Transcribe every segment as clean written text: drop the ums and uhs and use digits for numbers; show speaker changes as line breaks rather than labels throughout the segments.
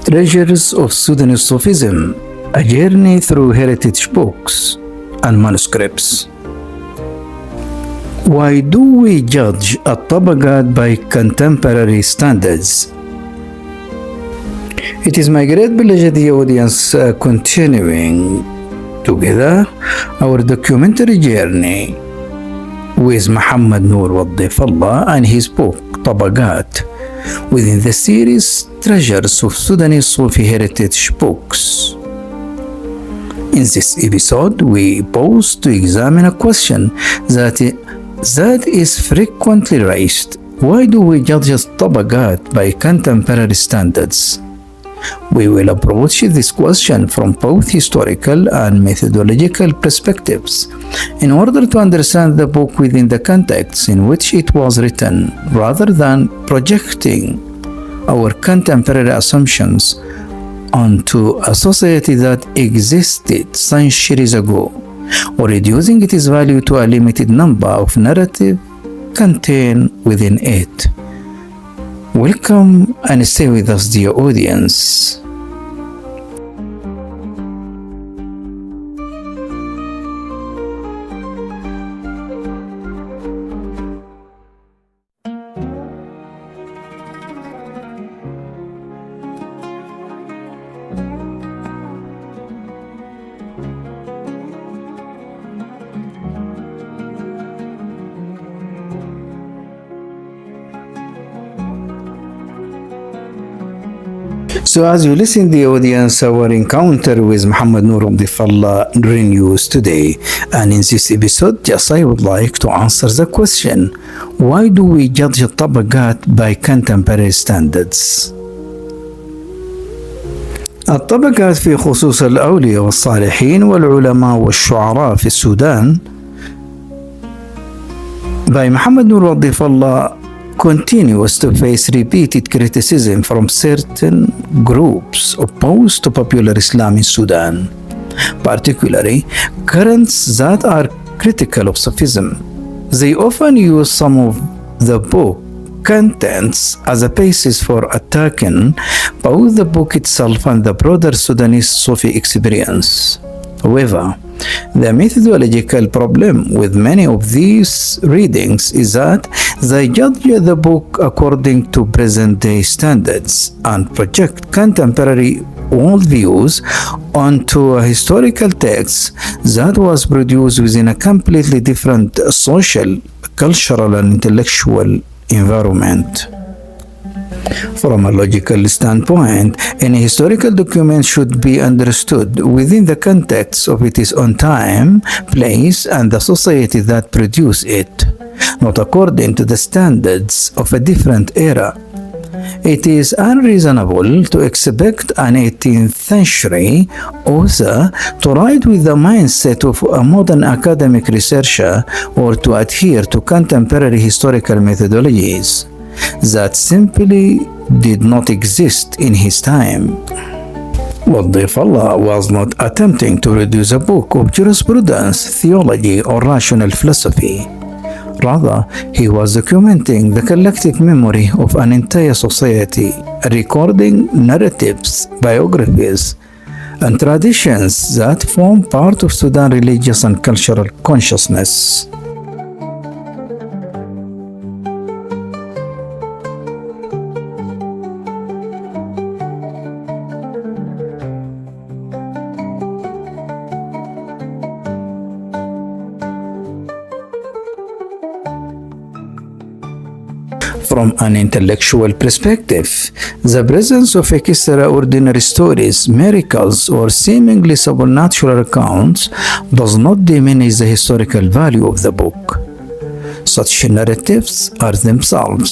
Treasures of Sudanese Sufism, a journey through heritage books and manuscripts. Why do we judge الطبقات by contemporary standards? It is my great pleasure, the audience, continuing together our documentary journey with Muhammad Noor Waddifallah and his book طبقات within the series Treasures of Sudanese Sufi Heritage Books. In this episode, we pause to examine a question that is frequently raised. Why do we judge الطبقات by contemporary standards? We will approach this question from both historical and methodological perspectives in order to understand the book within the context in which it was written, rather than projecting our contemporary assumptions onto a society that existed centuries ago, or reducing its value to a limited number of narratives contained within it. Welcome and stay with us, dear audience. So as you listen, the audience, our encounter with Muhammad Noor Waddifallah renews today. And in this episode, just I would like to answer the question, why do we judge الطبقات by contemporary standards? الطبقات في خصوص الأولياء والصالحين والعلماء والشعراء في السودان by Muhammad Noor Waddifallah continues to face repeated criticism from certain groups opposed to popular Islam in Sudan, particularly currents that are critical of Sufism. They often use some of the book contents as a basis for attacking both the book itself and the broader Sudanese Sufi experience. However, the methodological problem with many of these readings is that they judge the book according to present-day standards and project contemporary worldviews onto a historical text that was produced within a completely different social, cultural, and intellectual environment. From a logical standpoint, any historical document should be understood within the context of its own time, place, and the society that produced it, not according to the standards of a different era. It is unreasonable to expect an 18th century author to write with the mindset of a modern academic researcher or to adhere to contemporary historical methodologies that simply did not exist in his time. Waddifallah was not attempting to produce a book of jurisprudence, theology, or rational philosophy. Rather, he was documenting the collective memory of an entire society, recording narratives, biographies, and traditions that form part of Sudan's religious and cultural consciousness. from an intellectual perspective. The presence of extraordinary stories, miracles, or seemingly supernatural accounts does not diminish the historical value of the book. Such narratives are themselves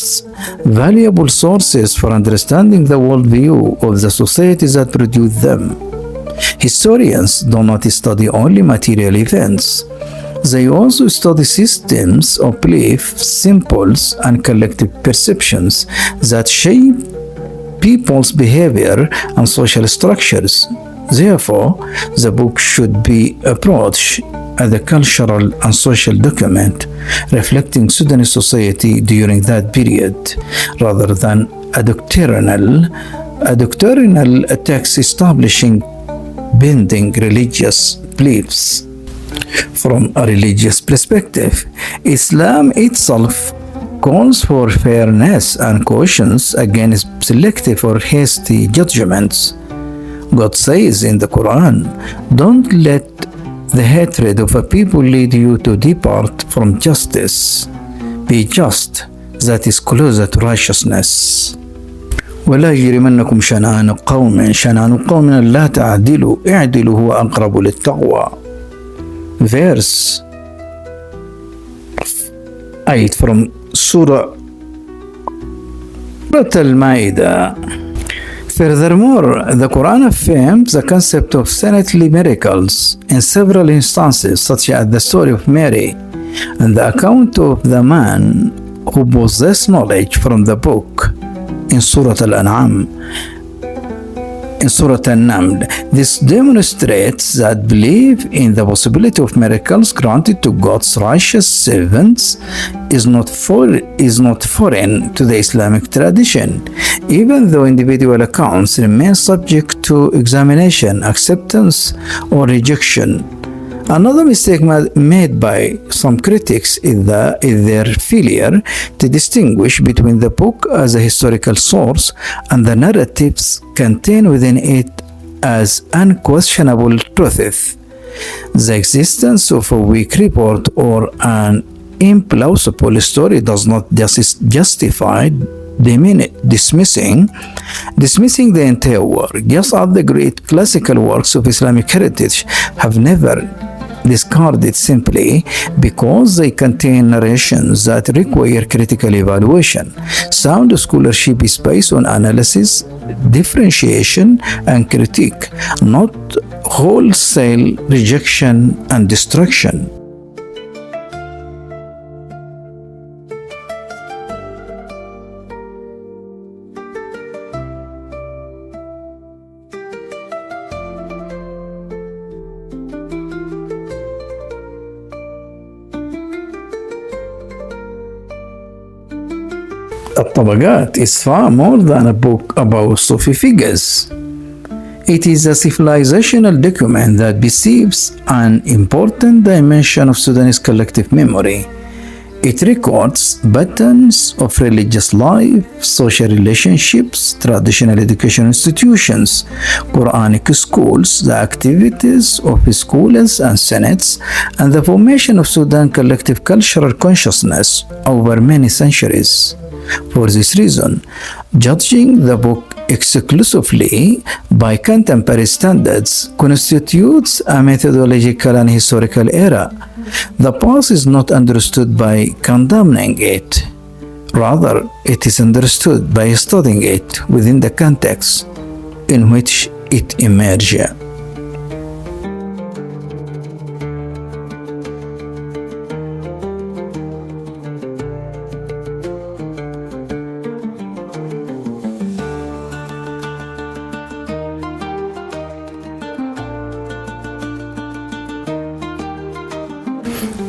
valuable sources for understanding the worldview of the societies that produce them. Historians do not study only material events. They also study systems of belief, symbols, and collective perceptions that shape people's behavior and social structures. Therefore, the book should be approached as a cultural and social document reflecting Sudanese society during that period, rather than a doctrinal text establishing binding religious beliefs. From a religious perspective, Islam itself calls for fairness and cautions against selective or hasty judgments. God says in the Quran, "Don't let the hatred of a people lead you to depart from justice. Be just, that is closer to righteousness. ولا يجرمنكم شنآن قوم لا تعدلوا اعدلوا هو أقرب للتقوى." Verse 8 from Surah Al-Ma'idah. Furthermore, the Quran affirms the concept of saintly miracles in several instances, such as the story of Mary and the account of the man who possessed knowledge from the book in Surah Al-An'am. In Surah An-Naml, this demonstrates that belief in the possibility of miracles granted to God's righteous servants is not foreign to the Islamic tradition, even though individual accounts remain subject to examination, acceptance, or rejection. Another mistake made by some critics is their failure to distinguish between the book as a historical source and the narratives contained within it as unquestionable truths. The existence of a weak report or an implausible story does not justify dismissing the entire work, just as the great classical works of Islamic heritage have never discarded simply because they contain narrations that require critical evaluation. Sound scholarship is based on analysis, differentiation, and critique, not wholesale rejection and destruction. الطبقات is far more than a book about Sufi figures. It is a civilizational document that perceives an important dimension of Sudanese collective memory. It records patterns of religious life, social relationships, traditional education institutions, Quranic schools, the activities of scholars and senates, and the formation of Sudan collective cultural consciousness over many centuries. For this reason, judging the book exclusively by contemporary standards constitutes a methodological and historical error. The past is not understood by condemning it. Rather, it is understood by studying it within the context in which it emerged.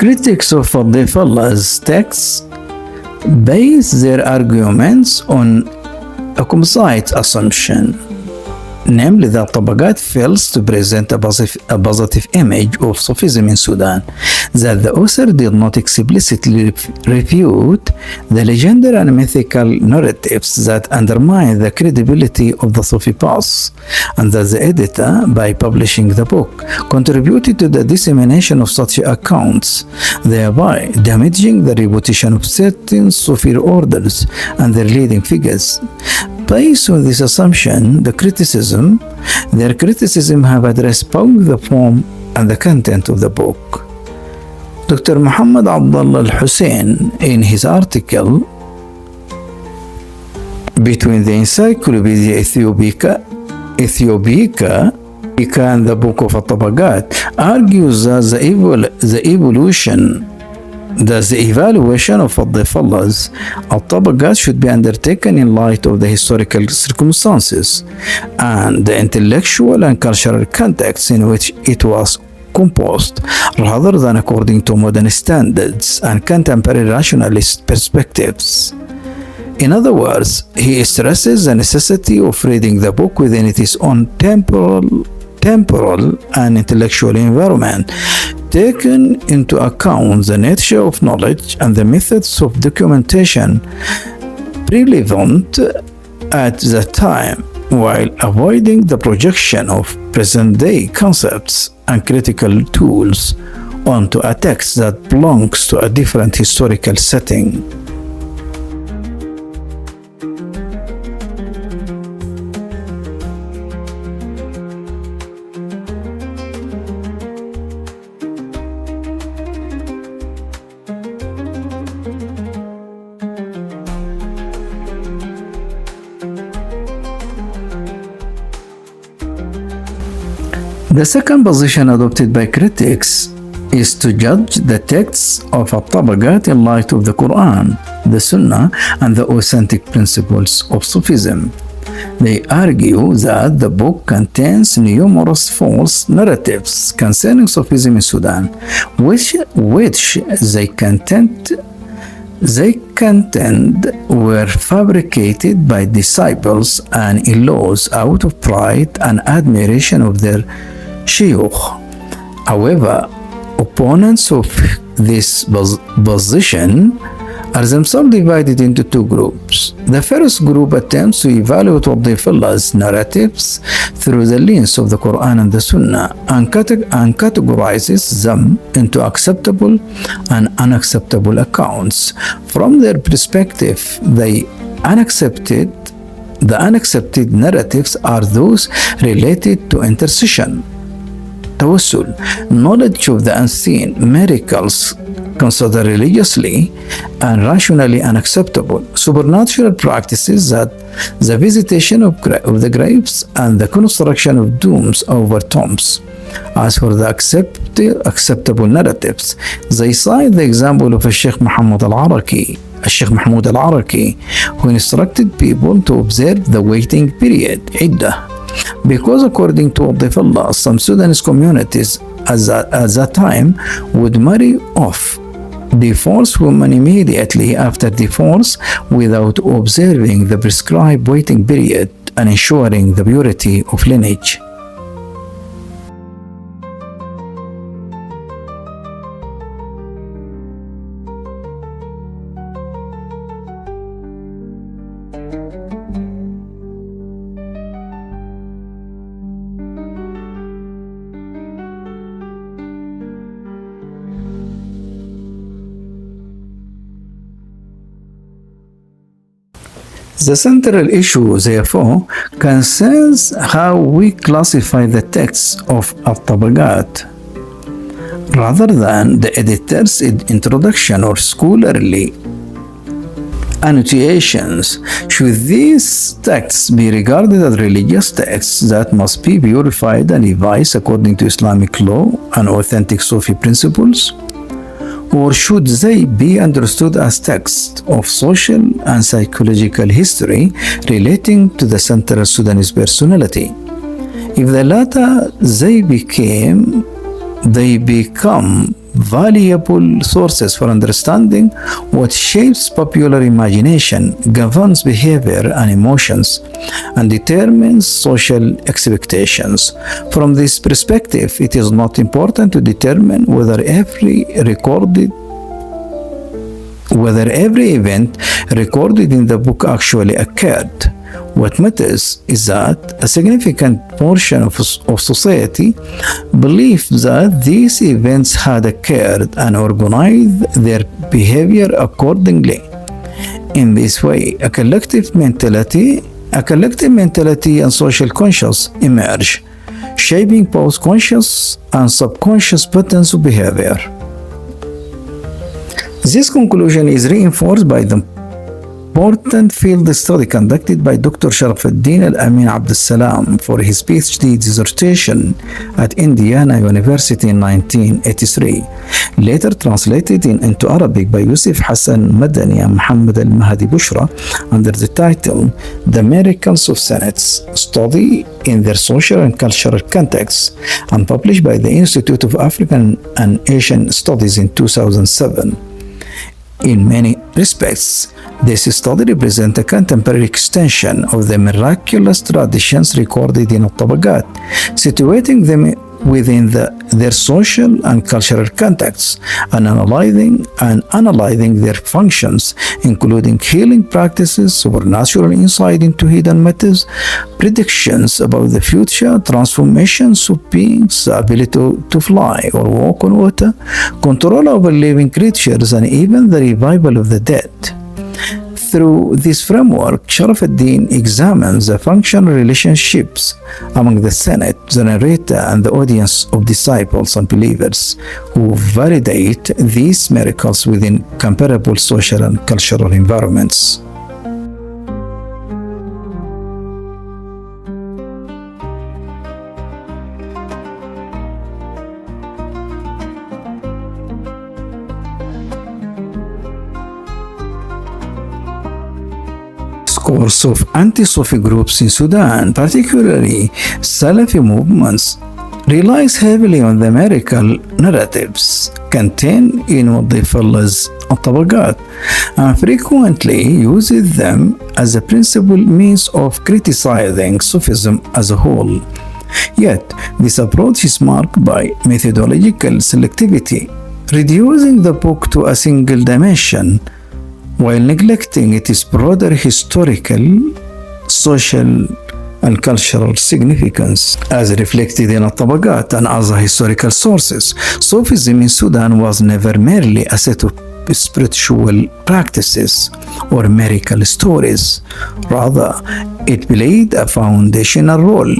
Critics of Fadl's text base their arguments on a composite assumption. namely that Tabagat fails to present a positive image of Sufism in Sudan, that the author did not explicitly refute the legendary and mythical narratives that undermine the credibility of the Sufi path, and that the editor, by publishing the book, contributed to the dissemination of such accounts, thereby damaging the reputation of certain Sufi orders and their leading figures. Based on this assumption, their criticism have addressed both the form and the content of the book. Dr. Muhammad Abdullah al-Hussein, in his article Between the Encyclopedia Ethiopica and the Book of Al-Tabaqat, argues that the evaluation of Al-Difallah's Al-Tabaqat should be undertaken in light of the historical circumstances and the intellectual and cultural context in which it was composed, rather than according to modern standards and contemporary rationalist perspectives. In other words, he stresses the necessity of reading the book within its own temporal and intellectual environment, taking into account the nature of knowledge and the methods of documentation prevalent at the time, while avoiding the projection of present-day concepts and critical tools onto a text that belongs to a different historical setting. The second position adopted by critics is to judge the texts of Al-Tabaqat in light of the Quran, the Sunnah, and the authentic principles of Sufism. They argue that the book contains numerous false narratives concerning Sufism in Sudan, which they contend were fabricated by disciples and illows out of pride and admiration of their shuyukh. However, opponents of this position are themselves divided into two groups. The first group attempts to evaluate Al-Difallah's narratives through the lens of the Quran and the Sunnah and categorizes them into acceptable and unacceptable accounts. From their perspective, the unaccepted narratives are those related to intercession, tawassul, knowledge of the unseen, miracles considered religiously and rationally unacceptable, supernatural practices, that the visitation of the graves and the construction of domes over tombs. As for the acceptable narratives, they cite the example of Sheikh Mahmoud al-Araki, who instructed people to observe the waiting period, iddah, because according to Al-Difallah, some Sudanese communities at that time would marry off divorced women immediately after divorce without observing the prescribed waiting period and ensuring the purity of lineage. The central issue, therefore, concerns how we classify the texts of Al-Tabaqat, rather than the editor's introduction or scholarly annotations. Should these texts be regarded as religious texts that must be purified and revised according to Islamic law and authentic Sufi principles? Or should they be understood as texts of social and psychological history relating to the central Sudanese personality? If the latter, they become valuable sources for understanding what shapes popular imagination, governs behavior and emotions, and determines social expectations. From this perspective, it is not important to determine whether every event recorded in the book actually occurred. What matters is that a significant portion of society believes that these events had occurred and organized their behavior accordingly. In this way, a collective mentality and social conscience emerge, shaping both conscious and subconscious patterns of behavior. This conclusion is reinforced by the important field study conducted by Dr. Sharafuddin Al-Amin Abdussalam for his PhD dissertation at Indiana University in 1983, later translated into Arabic by Yusuf Hassan Madani and Muhammad Al-Mahdi Bushra under the title The Miracles of Senates, Study in Their Social and Cultural Contexts, and published by the Institute of African and Asian Studies in 2007. In many respects, this study represents a contemporary extension of the miraculous traditions recorded in الطبقات, situating them within their social and cultural contexts and analyzing their functions, including healing practices, supernatural insight into hidden matters, predictions about the future, transformations of beings, the ability to fly or walk on water, control over living creatures, and even the revival of the dead. Through this framework, Sharafuddin examines the functional relationships among the Senate, the narrator, and the audience of disciples and believers who validate these miracles within comparable social and cultural environments. Course of anti-Sufi groups in Sudan, particularly Salafi movements, relies heavily on the miracle narratives contained in what they follow as الطبقات, and frequently uses them as a principal means of criticizing Sufism as a whole. Yet, this approach is marked by methodological selectivity, reducing the book to a single dimension, while neglecting its broader historical, social, and cultural significance. As reflected in الطبقات and other historical sources, Sufism in Sudan was never merely a set of spiritual practices or miracle stories. Rather, it played a foundational role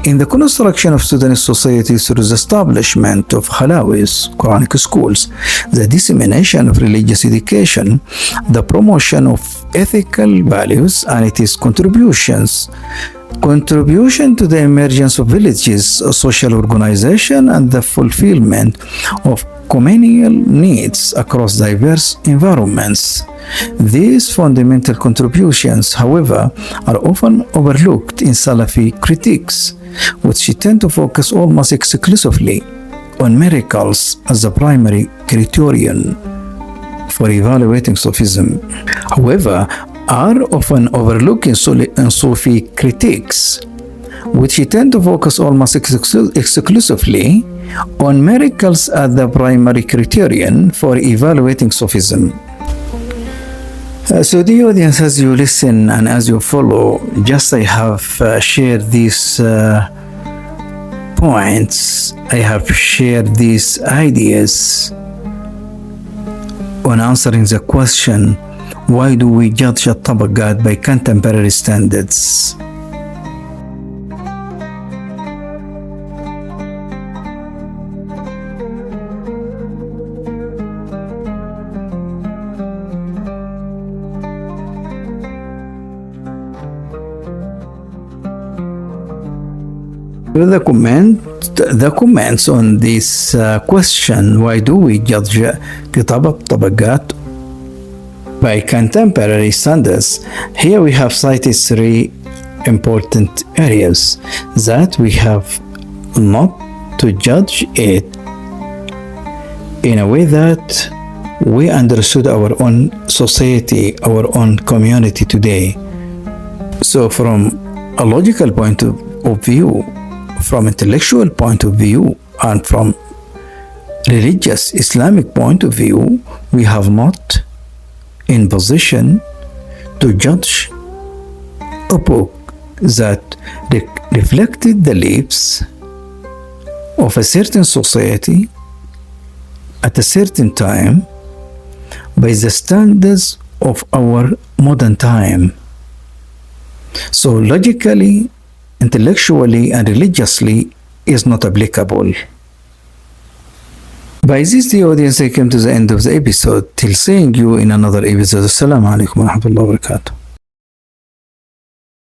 in the construction of Sudanese society through the establishment of Halawis, Quranic schools, the dissemination of religious education, the promotion of ethical values, and its contribution to the emergence of villages, social organization, and the fulfillment of communal needs across diverse environments. These fundamental contributions, however, are often overlooked in Salafi critiques, which tend to focus almost exclusively on miracles as the primary criterion for evaluating Sufism. However, are often overlooked in Sufi critiques, which tend to focus almost exclusively on miracles as the primary criterion for evaluating Sufism. So the audience, as you listen and as you follow, just I have shared these points, I have shared these ideas on answering the question, why do we judge الطبقات by contemporary standards? The comments on this question, why do we judge كتاب الطبقات by contemporary standards? Here we have cited three important areas that we have not to judge it in a way that we understood our own society, our own community today. So from a logical point of view, from intellectual point of view, and from religious Islamic point of view, we have not in position to judge a book that reflected the lives of a certain society at a certain time by the standards of our modern time. So logically, intellectually, and religiously is not applicable. By this, the audience, I came to the end of the episode. Till seeing you in another episode. Assalamu alaikum wa rahmatullahi wa barakatuh.